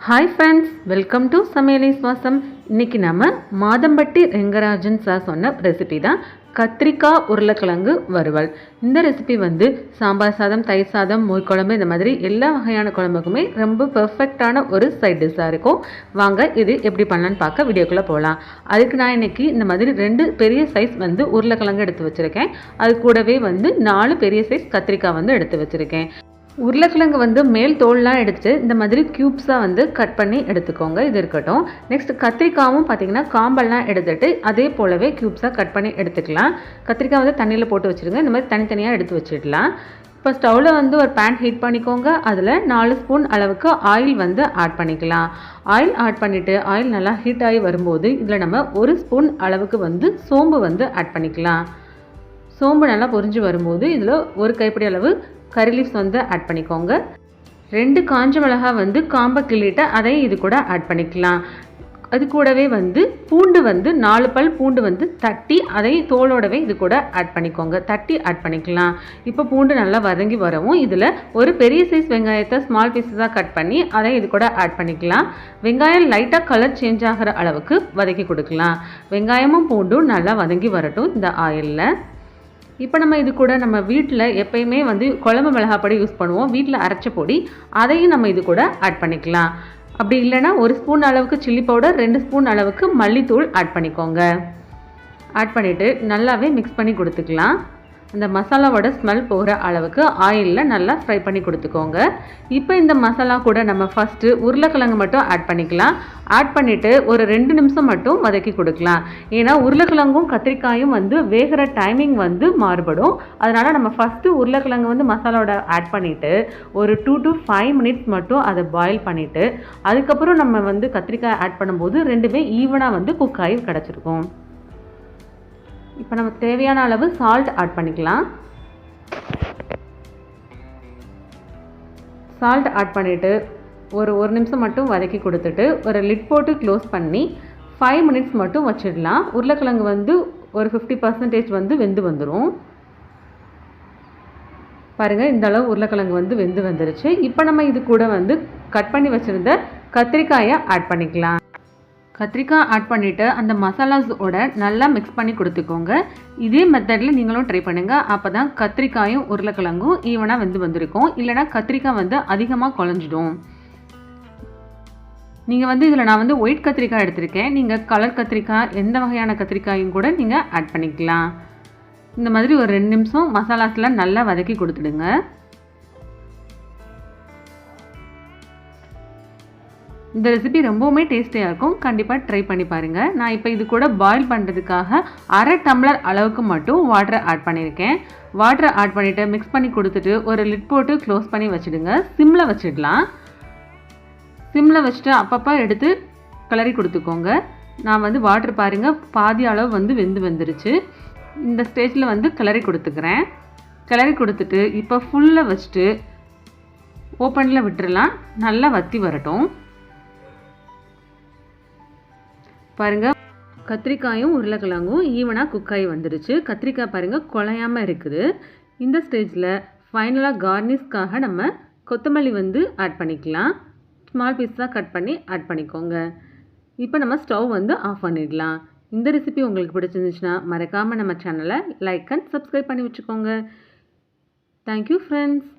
Hi friends, welcome to சமையலை சுவாசம். இன்றைக்கி நம்ம மாதம்பட்டி ரெங்கராஜன் சார் சொன்ன ரெசிபி தான் கத்திரிக்காய் உருளைக்கிழங்கு வறுவல். இந்த ரெசிபி வந்து சாம்பார் சாதம், தயிர் சாதம், மோர் குழம்பு, இந்த மாதிரி எல்லா வகையான குழம்புக்குமே ரொம்ப பெர்ஃபெக்டான ஒரு சைட் டிஷ்ஷாக இருக்கும். வாங்க இது எப்படி பண்ணலான்னு பார்க்க வீடியோக்குள்ளே போகலாம். அதுக்கு நான் இன்றைக்கி இந்த மாதிரி 2 பெரிய சைஸ் வந்து உருளைக்கிழங்கு எடுத்து வச்சுருக்கேன். அது கூடவே வந்து 4 பெரிய சைஸ் கத்திரிக்காய் வந்து எடுத்து வச்சுருக்கேன். உருளைக்கிழங்கு வந்து மேல் தோல்லாம் எடுத்துட்டு இந்த மாதிரி க்யூப்ஸாக வந்து கட் பண்ணி எடுத்துக்கோங்க. இது இருக்கட்டும். நெக்ஸ்ட் கத்திரிக்காயும் பார்த்தீங்கன்னா காம்பெல்லாம் எடுத்துகிட்டு அதே போலவே க்யூப்ஸாக கட் பண்ணி எடுத்துக்கலாம். கத்திரிக்காய் வந்து தண்ணியில் போட்டு வச்சுருங்க. இந்த மாதிரி தனித்தனியாக எடுத்து வச்சிடலாம். இப்போ ஸ்டவ்வில் வந்து ஒரு பேன் ஹீட் பண்ணிக்கோங்க. அதில் 4 ஸ்பூன் அளவுக்கு ஆயில் வந்து ஆட் பண்ணிக்கலாம். ஆயில் ஆட் பண்ணிவிட்டு ஆயில் நல்லா ஹீட் ஆகி வரும்போது இதில் நம்ம 1 ஸ்பூன் அளவுக்கு வந்து சோம்பு வந்து ஆட் பண்ணிக்கலாம். சோம்பு நல்லா பொரிஞ்சு வரும்போது இதில் 1 கைப்பிடி அளவு கறி லீவ்ஸ் வந்து ஆட் பண்ணிக்கோங்க. 2 காஞ்ச மிளகாய் வந்து காம்பை கிள்ளிட்டு அதையும் இது கூட ஆட் பண்ணிக்கலாம். அது கூடவே வந்து பூண்டு வந்து 4 பல் பூண்டு வந்து தட்டி அதையும் தோலோடவே இது கூட ஆட் பண்ணிக்கோங்க. தட்டி ஆட் பண்ணிக்கலாம். இப்போ பூண்டு நல்லா வதங்கி வரவும் இதில் ஒரு பெரிய சைஸ் வெங்காயத்தை ஸ்மால் பீஸஸாக கட் பண்ணி அதையும் இது கூட ஆட் பண்ணிக்கலாம். வெங்காயம் லைட்டாக கலர் சேஞ்ச் ஆகிற அளவுக்கு வதக்கி கொடுக்கலாம். வெங்காயமும் பூண்டும் நல்லா வதங்கி வரட்டும் இந்த ஆயிலில். இப்போ நம்ம இது கூட நம்ம வீட்டில் எப்பயுமே வந்து குழம்பு மிளகாய் பொடி யூஸ் பண்ணுவோம். வீட்டில் அரைச்ச பொடி அதையும் நம்ம இது கூட ஆட் பண்ணிக்கலாம். அப்படி இல்லைன்னா 1 ஸ்பூன் அளவுக்கு சில்லி பவுடர், 2 ஸ்பூன் அளவுக்கு மல்லித்தூள் ஆட் பண்ணிக்கோங்க. ஆட் பண்ணிவிட்டு நல்லாவே மிக்ஸ் பண்ணி கொடுத்துக்கலாம். அந்த மசாலாவோட ஸ்மெல் போகிற அளவுக்கு ஆயிலில் நல்லா ஃப்ரை பண்ணி கொடுத்துக்கோங்க. இப்போ இந்த மசாலா கூட நம்ம ஃபஸ்ட்டு உருளைக்கிழங்கு மட்டும் ஆட் பண்ணிக்கலாம். ஆட் பண்ணிவிட்டு ஒரு 2 நிமிஷம் மட்டும் வதக்கி கொடுக்கலாம். ஏன்னா உருளைக்கிழங்கும் கத்திரிக்காயும் வந்து வேகிற டைமிங் வந்து மாறுபடும். அதனால் நம்ம ஃபஸ்ட்டு உருளைக்கிழங்கு வந்து மசாலாவோட ஆட் பண்ணிவிட்டு ஒரு 2 to 5 மினிட்ஸ் மட்டும் அதை பாயில் பண்ணிவிட்டு அதுக்கப்புறம் நம்ம வந்து கத்திரிக்காய் ஆட் பண்ணும்போது ரெண்டுமே ஈவனாக வந்து குக் ஆகி கிடச்சிருக்கும். இப்போ நம்ம தேவையான அளவு சால்ட் ஆட் பண்ணிக்கலாம். சால்ட் ஆட் பண்ணிவிட்டு ஒரு நிமிஷம் மட்டும் வதக்கி கொடுத்துட்டு ஒரு லிட் போட்டு க்ளோஸ் பண்ணி 5 மினிட்ஸ் மட்டும் வச்சிடலாம். உருளைக்கிழங்கு வந்து ஒரு 50% வந்து வெந்து வந்துடும். பாருங்கள், இந்த அளவு உருளைக்கிழங்கு வந்து வெந்து வந்துருச்சு. இப்போ நம்ம இது கூட வந்து கட் பண்ணி வச்சுருந்த கத்திரிக்காயை ஆட் பண்ணிக்கலாம். கத்திரிக்காய் ஆட் பண்ணிவிட்டு அந்த மசாலாஸோட நல்லா மிக்ஸ் பண்ணி கொடுத்துக்கோங்க. இதே மெத்தடில் நீங்களும் ட்ரை பண்ணுங்கள். அப்போ தான் கத்திரிக்காயும் உருளைக்கிழங்கும் ஈவனாக வெந்து வந்திருக்கும். இல்லைனா கத்திரிக்காய் வந்து அதிகமாக குழஞ்சிடும். நீங்கள் வந்து இதில் நான் வந்து ஒயிட் கத்திரிக்காய் எடுத்திருக்கேன். நீங்கள் கலர் கத்திரிக்காய் எந்த வகையான கத்திரிக்காயும் கூட நீங்கள் ஆட் பண்ணிக்கலாம். இந்த மாதிரி ஒரு 2 நிமிஷம் மசாலாஸில் நல்லா வதக்கி கொடுத்துடுங்க. இந்த ரெசிபி ரொம்பவுமே டேஸ்டியாக இருக்கும். கண்டிப்பாக ட்ரை பண்ணி பாருங்கள். நான் இப்போ இது கூட பாயில் பண்ணுறதுக்காக 1/2 டம்ளர் அளவுக்கு மட்டும் வாட்டரை ஆட் பண்ணியிருக்கேன். வாட்டரை ஆட் பண்ணிவிட்டு மிக்ஸ் பண்ணி கொடுத்துட்டு ஒரு லிட் போட்டு க்ளோஸ் பண்ணி வச்சுடுங்க. சிம்மில் வச்சிடலாம். சிம்மில் வச்சுட்டு அப்பப்போ எடுத்து கிளறி கொடுத்துக்கோங்க. நான் வந்து வாட்டர் பாருங்கள் பாதி அளவு வந்து வெந்து வந்துருச்சு. இந்த ஸ்டேஜில் வந்து கிளறி கொடுத்துக்கிறேன். கிளறி கொடுத்துட்டு இப்போ ஃபுல்லாக வச்சுட்டு ஓப்பனில் விட்டுறலாம். நல்லா வற்றி வரட்டும். பாருங்கள், கத்திரிக்காயும் உருளைக்கிழங்கும் ஈவனாக குக்காகி வந்துடுச்சு. கத்திரிக்காய் பாருங்கள் குழையாமல் இருக்குது. இந்த ஸ்டேஜில் ஃபைனலாக கார்னிஷ்காக நம்ம கொத்தமல்லி வந்து ஆட் பண்ணிக்கலாம். ஸ்மால் பீஸாக கட் பண்ணி ஆட் பண்ணிக்கோங்க. இப்போ நம்ம ஸ்டவ் வந்து ஆஃப் பண்ணிடலாம். இந்த ரெசிபி உங்களுக்கு பிடிச்சிருந்துச்சுன்னா மறக்காமல் நம்ம சேனலை லைக் அண்ட் சப்ஸ்கிரைப் பண்ணி வச்சுக்கோங்க. Thank you friends.